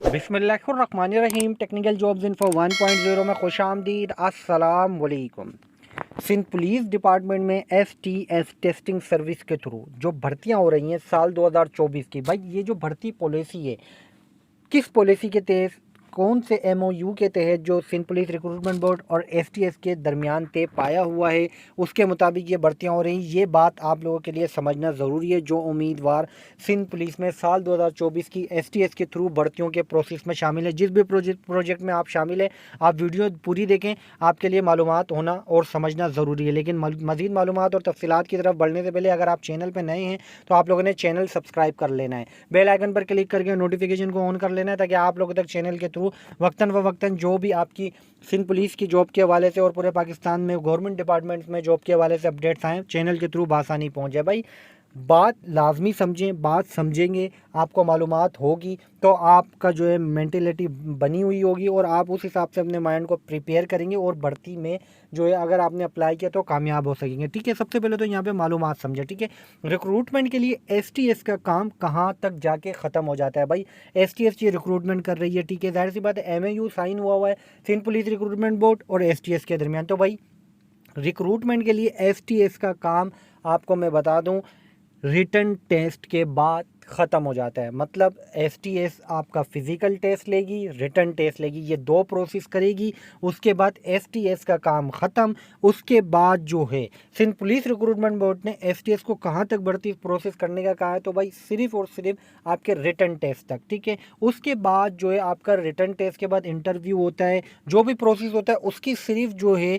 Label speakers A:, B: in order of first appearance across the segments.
A: बिस्मिल्लाहिर्रहमानिर्रहीम। Technical jobs info 1.0 में खुश आमदीद। अस्सलाम वालेकुम। सिंध पुलिस डिपार्टमेंट में STS टेस्टिंग सर्विस के थ्रू जो भर्तियां हो रही हैं साल 2024 की, भाई ये जो भर्ती पॉलिसी है, किस पॉलिसी के तहत, कौन से MOU के तहत जो सिंध पुलिस रिक्रूटमेंट बोर्ड और STS के दरमियान तय पाया हुआ है, उसके मुताबिक ये भर्तियां हो रही हैं। ये बात आप लोगों के लिए समझना ज़रूरी है। जो उम्मीदवार सिंध पुलिस में साल 2024 की STS के थ्रू भर्तियों के प्रोसेस में शामिल है, जिस भी प्रोजेक्ट में आप शामिल है, आप वीडियो पूरी देखें, आपके लिए मालूमात होना और समझना ज़रूरी है। लेकिन मज़ीद मालूमात और तफसीलात की तरफ बढ़ने से पहले अगर आप चैनल पर नए हैं तो आप लोगों ने चैनल सब्सक्राइब कर लेना है, बेल आइकन पर क्लिक करके नोटिफिकेशन को ऑन कर लेना है, ताकि आप लोगों तक चैनल के थ्रू वक्तन व वक्तन जो भी आपकी सिंध पुलिस की जॉब के हवाले से और पूरे पाकिस्तान में गवर्नमेंट डिपार्टमेंट में जॉब के हवाले से अपडेट्स आएँ, चैनल के थ्रू बासानी पहुँच जाए। भाई बात लाजमी समझें, बात समझेंगे, आपको मालूमात होगी तो आपका जो है मेंटेलिटी बनी हुई होगी और आप उस हिसाब से अपने माइंड को प्रिपेयर करेंगे और भर्ती में जो है अगर आपने अप्लाई किया तो कामयाब हो सकेंगे। ठीक है, सबसे पहले तो यहाँ पे मालूमात समझे। ठीक है, रिक्रूटमेंट के लिए STS का काम कहाँ तक जाके ख़त्म हो जाता है। भाई STS ये रिक्रूटमेंट कर रही है, ठीक है, जाहिर सी बात है MOU साइन हुआ है सिंध पुलिस रिक्रूटमेंट बोर्ड और STS के दरमियान। तो भाई रिक्रूटमेंट के लिए STS का काम आपको मैं बता दूं रिटन टेस्ट के बाद ख़त्म हो जाता है। मतलब STS आपका फ़िज़िकल टेस्ट लेगी, रिटन टेस्ट लेगी, ये दो प्रोसेस करेगी, उसके बाद STS का काम ख़त्म। उसके बाद जो है सिंध पुलिस रिक्रूटमेंट बोर्ड ने STS को कहाँ तक भर्ती प्रोसेस करने का कहा है, तो भाई सिर्फ और सिर्फ आपके रिटन टेस्ट तक। ठीक है, उसके बाद जो है आपका रिटन टेस्ट के बाद इंटरव्यू होता है, जो भी प्रोसेस होता है उसकी सिर्फ जो है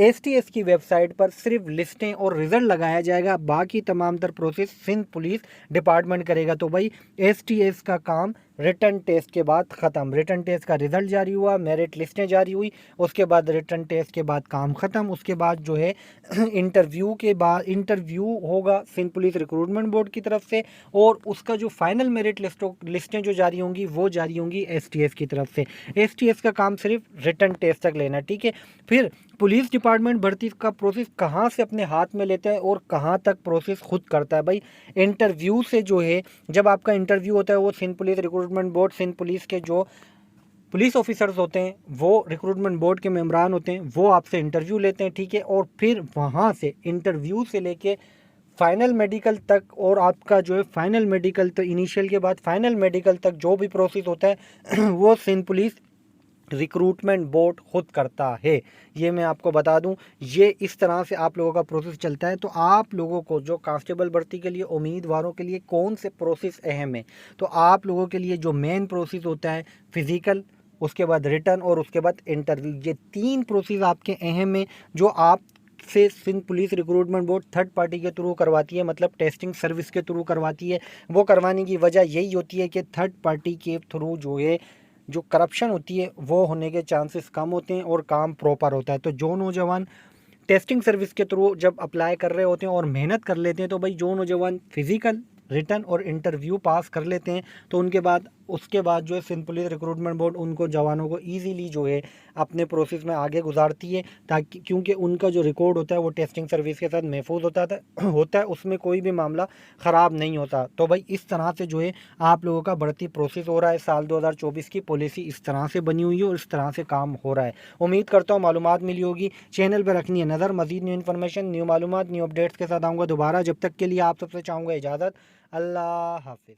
A: STS की वेबसाइट पर सिर्फ लिस्टें और रिज़ल्ट लगाया जाएगा, बाकी तमाम तर प्रोसेस सिंध पुलिस डिपार्टमेंट करेगा। तो भाई STS का काम रिटन टेस्ट के बाद ख़त्म। रिटन टेस्ट का रिज़ल्ट जारी हुआ, मेरिट लिस्टें जारी हुई, उसके बाद रिटन टेस्ट के बाद काम ख़त्म। उसके बाद जो है इंटरव्यू के बाद इंटरव्यू होगा सिंध पुलिस रिक्रूटमेंट बोर्ड की तरफ से, और उसका जो फाइनल मेरिट लिस्टें जो जारी होंगी वो जारी होंगी STS की तरफ से। STS का काम सिर्फ रिटन टेस्ट तक लेना। ठीक है, फिर पुलिस डिपार्टमेंट भर्ती का प्रोसेस कहाँ से अपने हाथ में लेता है और कहाँ तक प्रोसेस खुद करता है। भाई इंटरव्यू से जो है, जब आपका इंटरव्यू होता है वो Sindh police recruitment board, Sindh police के जो पुलिस ऑफिसर्स होते हैं वो रिक्रूटमेंट बोर्ड के मेंबरान होते हैं, वो आपसे इंटरव्यू लेते हैं। ठीक है, और फिर वहाँ से इंटरव्यू से लेके फाइनल मेडिकल तक, और आपका जो है फाइनल मेडिकल तो इनिशियल के बाद फाइनल मेडिकल तक जो भी प्रोसेस होता है वो सिंध पुलिस रिक्रूटमेंट बोर्ड खुद करता है। ये मैं आपको बता दूं, ये इस तरह से आप लोगों का प्रोसेस चलता है। तो आप लोगों को जो कांस्टेबल भर्ती के लिए उम्मीदवारों के लिए कौन से प्रोसेस अहम है, तो आप लोगों के लिए जो मेन प्रोसेस होता है फिज़िकल, उसके बाद रिटर्न और उसके बाद इंटरव्यू, ये तीन प्रोसेस आपके अहम है जो आप से Sindh police recruitment board third party के थ्रू करवाती है, मतलब टेस्टिंग सर्विस के थ्रू करवाती है। वो करवाने की वजह यही होती है कि थर्ड पार्टी के थ्रू जो है जो करप्शन होती है वो होने के चांसेस कम होते हैं और काम प्रॉपर होता है। तो जो नौजवान टेस्टिंग सर्विस के थ्रू जब अप्लाई कर रहे होते हैं और मेहनत कर लेते हैं, तो भाई जो नौजवान फिज़िकल, रिटर्न और इंटरव्यू पास कर लेते हैं, तो उनके बाद उसके बाद जो है सिंध पुलिस रिक्रूटमेंट बोर्ड उनको जवानों को इजीली जो है अपने प्रोसेस में आगे गुजारती है, ताकि क्योंकि उनका जो रिकॉर्ड होता है वो टेस्टिंग सर्विस के साथ महफूज होता है, उसमें कोई भी मामला ख़राब नहीं होता। तो भाई इस तरह से जो है आप लोगों का बढ़ती प्रोसेस हो रहा है। साल 2024 की पॉलिसी इस तरह से बनी हुई है और इस तरह से काम हो रहा है। उम्मीद करता हूँ मालूमात मिली होगी। चैनल पर रखनी है नज़र, मज़ीद न्यू इन्फॉर्मेशन, न्यू मालूमात, न्यू अपडेट्स के साथ आऊँगा दोबारा। जब तक के लिए आप सबसे चाहूँगा इजाज़त। अल्लाह हाफिज़।